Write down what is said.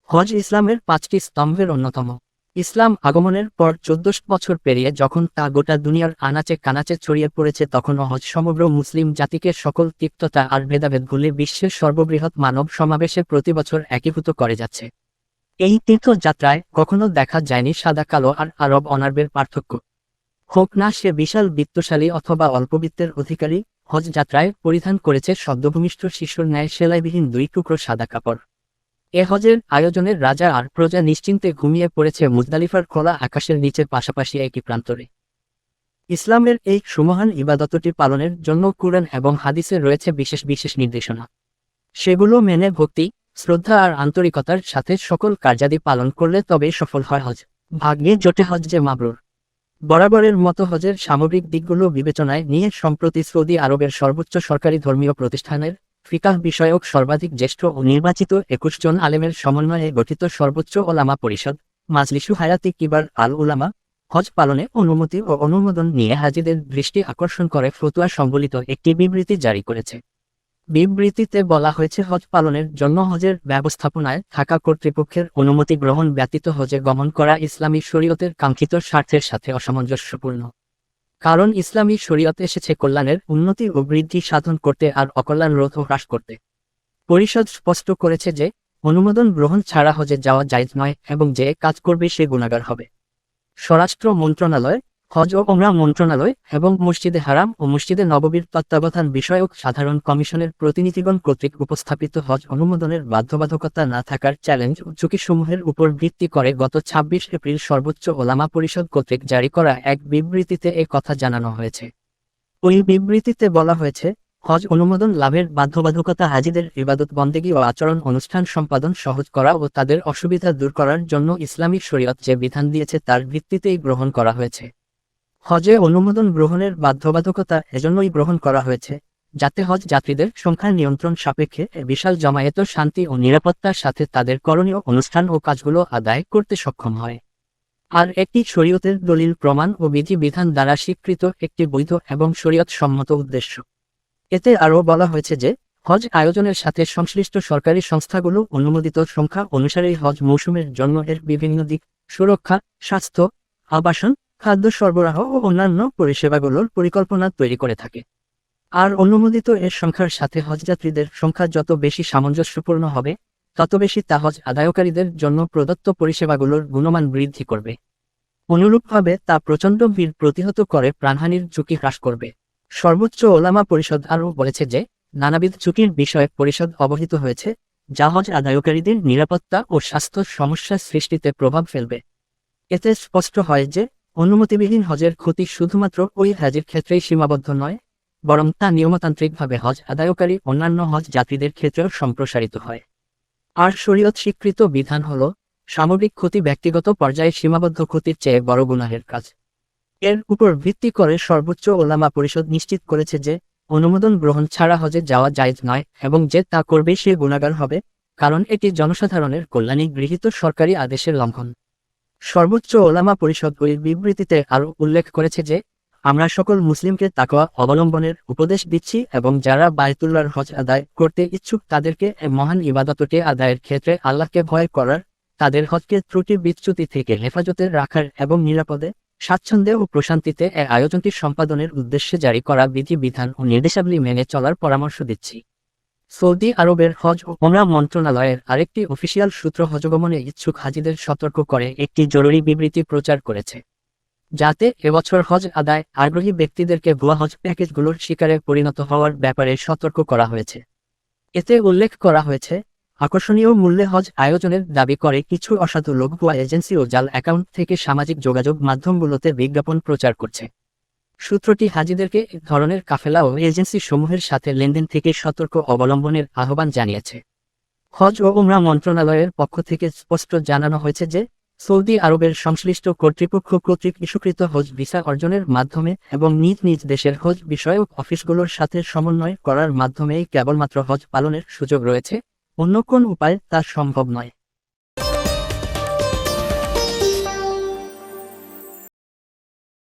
হজ ইসলামের 5টি স্তম্ভের অন্যতম। ইসলাম আগমনের পর 14 বছর পেরিয়ে যখন তা গোটা দুনিয়ার আনাচে কানাচে ছড়িয়ে পড়েছে, তখনও হজ সমগ্র মুসলিম জাতিকে সকল তিক্ততা আর ভেদাভেদ ভুলে বিশ্বের সর্ববৃহৎ মানব সমাবেশে প্রতিবছর একীভূত করে যাচ্ছে। এই তীর্থযাত্রায় কখনো দেখা যায়নি সাদা কালো আর আরব অনারবের পার্থক্য। হোক না সে বিশাল বিত্তশালী অথবা অল্পবিত্তের অধিকারী, হজ যাত্রায় পরিধান করেছে সদ্যভূমিষ্ঠ শিশুর ন্যায় সেলাইবিহীন 2 টুকরো সাদা কাপড়। এ হজের আয়োজনের রাজা আর প্রজা নিশ্চিন্তে ঘুমিয়ে পড়েছে মুজদালিফার খোলা আকাশের নিচে, পাশাপাশি একই প্রান্তরে। ইসলামের এই সুমহান ইবাদতটি পালনের জন্য কুরআন এবং হাদিসে রয়েছে বিশেষ বিশেষ নির্দেশনা। সেগুলো মেনে ভক্তি, শ্রদ্ধা আর আন্তরিকতার সাথে সকল কার্যাদি পালন করলে তবেই সফল হয় হজ। ভাগ্যে জোটে হজ যে মাবরুর। বরাবরের মতো হজের সামগ্রিক দিকগুলো বিবেচনায় নিয়ে সম্প্রতি সৌদি আরবের সর্বোচ্চ সরকারি ধর্মীয় প্রতিষ্ঠানের ফিকাহ বিষয়ক সর্বাধিক জ্যেষ্ঠ ও নির্বাচিত 21 জন আলেমের সমন্বয়ে গঠিত সর্বোচ্চ ওলামা পরিষদ মাজলিসু হায়াতি কিবার আল উলামা হজ পালনে অনুমতি ও অনুমোদন নিয়ে হাজিদের দৃষ্টি আকর্ষণ করে ফতোয়া সংবলিত একটি বিবৃতি জারি করেছে। বিবৃতিতে বলা হয়েছে, হজ পালনের জন্য হজের ব্যবস্থাপনায় থাকা কর্তৃপক্ষের অনুমতি গ্রহণ ব্যতীত হজে গমন করা ইসলামী শরীয়তের কাঙ্ক্ষিত স্বার্থের সাথে অসামঞ্জস্যপূর্ণ। কারণ ইসলামী শরীয়ত এসেছে কল্যাণের উন্নতি ও বৃদ্ধি সাধন করতে আর অকল্যাণ রোধ ও হ্রাস করতে। পরিষদ স্পষ্ট করেছে যে অনুমোদন গ্রহণ ছাড়া হজে যাওয়া জায়েজ নয় এবং যে কাজ করবে সে গুনাহগার হবে। স্বরাষ্ট্র মন্ত্রণালয়, হজ ও ওমরা মন্ত্রণালয় এবং মসজিদে হারাম ও মসজিদে নববীর তত্ত্বাবধান বিষয়ক সাধারণ কমিশনের প্রতিনিধিগণ কর্তৃক উপস্থাপিত হজ অনুমোদনের বাধ্যবাধকতা না থাকার চ্যালেঞ্জ ও ঝুঁকিসমূহের উপর ভিত্তি করে গত 26 এপ্রিল সর্বোচ্চ ওলামা পরিষদ কর্তৃক জারি করা এক বিবৃতিতে এ কথা জানানো হয়েছে। ওই বিবৃতিতে বলা হয়েছে, হজ অনুমোদন লাভের বাধ্যবাধকতা হাজিদের ইবাদত বন্দেগী ও আচরণ অনুষ্ঠান সম্পাদন সহজ করা ও তাদের অসুবিধা দূর করার জন্য ইসলামী শরীয়ত যে বিধান দিয়েছে তার ভিত্তিতেই গ্রহণ করা হয়েছে। হজে অনুমোদন গ্রহণের বাধ্যবাধকতা এজন্যই গ্রহণ করা হয়েছে যাতে হজ যাত্রীদের সংখ্যা নিয়ন্ত্রণ সাপেক্ষে বিশাল জমায়েত শান্তি ও নিরাপত্তার সাথে তাদের করণীয় অনুষ্ঠান ও কাজগুলো আদায় করতে সক্ষম হয়। আর একটি শরীয়তের দলিল প্রমাণ ও বিধি বিধান দ্বারা স্বীকৃত একটি বৈধ এবং শরীয়ত সম্মত উদ্দেশ্য। এতে আরও বলা হয়েছে যে হজ আয়োজনের সাথে সংশ্লিষ্ট সরকারি সংস্থাগুলো অনুমোদিত সংখ্যা অনুসারেই হজ মৌসুমের জন্য এর বিভিন্ন দিক, সুরক্ষা, স্বাস্থ্য, আবাসন, খাদ্য সরবরাহ ও অন্যান্য পরিষেবাগুলোর পরিকল্পনা তৈরি করে থাকে। আর অনুমোদিত এর সংখ্যার সাথে হজযাত্রীদের সংখ্যা যত বেশি সামঞ্জস্যপূর্ণ হবে, তত বেশি তা হজ আদায়কারীদের জন্য প্রদত্ত পরিষেবাগুলোর গুণমান বৃদ্ধি করবে। অনুরূপভাবে তা প্রচণ্ড ভিড় প্রতিহত করে প্রাণহানির ঝুঁকি হ্রাস করবে। সর্বোচ্চ ওলামা পরিষদ আরও বলেছে যে নানাবিধ ঝুঁকির বিষয়ে পরিষদ অবহিত হয়েছে, যা হজ আদায়কারীদের নিরাপত্তা ও স্বাস্থ্য সমস্যা সৃষ্টিতে প্রভাব ফেলবে। এতে স্পষ্ট হয় যে অনুমতিবিহীন হজের ক্ষতি শুধুমাত্র ওই হাজির ক্ষেত্রেই সীমাবদ্ধ নয়, বরং তা নিয়মতান্ত্রিকভাবে হজ আদায়কারী অন্যান্য হজ যাত্রীদের ক্ষেত্রেও সম্প্রসারিত হয়। আর শরীয়ত স্বীকৃত বিধান হল, সামগ্রিক ক্ষতি ব্যক্তিগত পর্যায়ে সীমাবদ্ধ ক্ষতির চেয়ে বড় গুনাহের কাজ। এর উপর ভিত্তি করে সর্বোচ্চ ওলামা পরিষদ নিশ্চিত করেছে যে অনুমোদন গ্রহণ ছাড়া হজে যাওয়া জায়েজ নয় এবং যে তা করবে সে গুনাহগার হবে, কারণ এটি জনসাধারণের কল্যাণে গৃহীত সরকারি আদেশের লঙ্ঘন। সর্বোচ্চ ওলামা পরিষদ ওই বিবৃতিতে আরও উল্লেখ করেছে যে আমরা সকল মুসলিমকে তাকওয়া অবলম্বনের উপদেশ দিচ্ছি এবং যারা বায়তুল্লাহর হজ আদায় করতে ইচ্ছুক তাদেরকে মহান ইবাদতটি আদায়ের ক্ষেত্রে আল্লাহকে ভয় করার, তাদের হজকে ত্রুটি বিচ্যুতি থেকে হেফাজতে রাখার এবং নিরাপদে, স্বাচ্ছন্দ্যে ও প্রশান্তিতে এ আয়োজনটি সম্পাদনের উদ্দেশ্যে জারি করা বিধি বিধান ও নির্দেশাবলী মেনে চলার পরামর্শ দিচ্ছি। সৌদি আরবের হজ ও ওমরা মন্ত্রণালয়ের আরেকটি অফিসিয়াল সূত্র হজগমনে ইচ্ছুক হাজিদের সতর্ক করে একটি জরুরি বিবৃতি প্রচার করেছে, যাতে এবছর হজ আদায় আগ্রহী ব্যক্তিদেরকে ভুয়া হজ প্যাকেজগুলোর শিকারে পরিণত হওয়ার ব্যাপারে সতর্ক করা হয়েছে। এতে উল্লেখ করা হয়েছে, আকর্ষণীয় মূল্যে হজ আয়োজনের দাবি করে কিছু অসাধু লোক ভুয়া এজেন্সি ও জাল অ্যাকাউন্ট থেকে সামাজিক যোগাযোগ মাধ্যমগুলোতে বিজ্ঞাপন প্রচার করছে। সূত্রটি হাজিদেরকে এ ধরনের কাফেলা ও এজেন্সি সমূহের সাথে লেনদেন থেকে সতর্ক অবলম্বনের আহ্বান জানিয়েছে। হজ ও উমরা মন্ত্রণালয়ের পক্ষ থেকে স্পষ্ট জানানো হয়েছে যে সৌদি আরবের সংশ্লিষ্ট কর্তৃপক্ষ কর্তৃক ইস্যুকৃত হজ ভিসা অর্জনের মাধ্যমে এবং নিজ নিজ দেশের হজ বিষয়ক অফিসগুলোর সাথে সমন্বয় করার মাধ্যমেই কেবলমাত্র হজ পালনের সুযোগ রয়েছে, অন্য কোন উপায়ে তা সম্ভব নয়।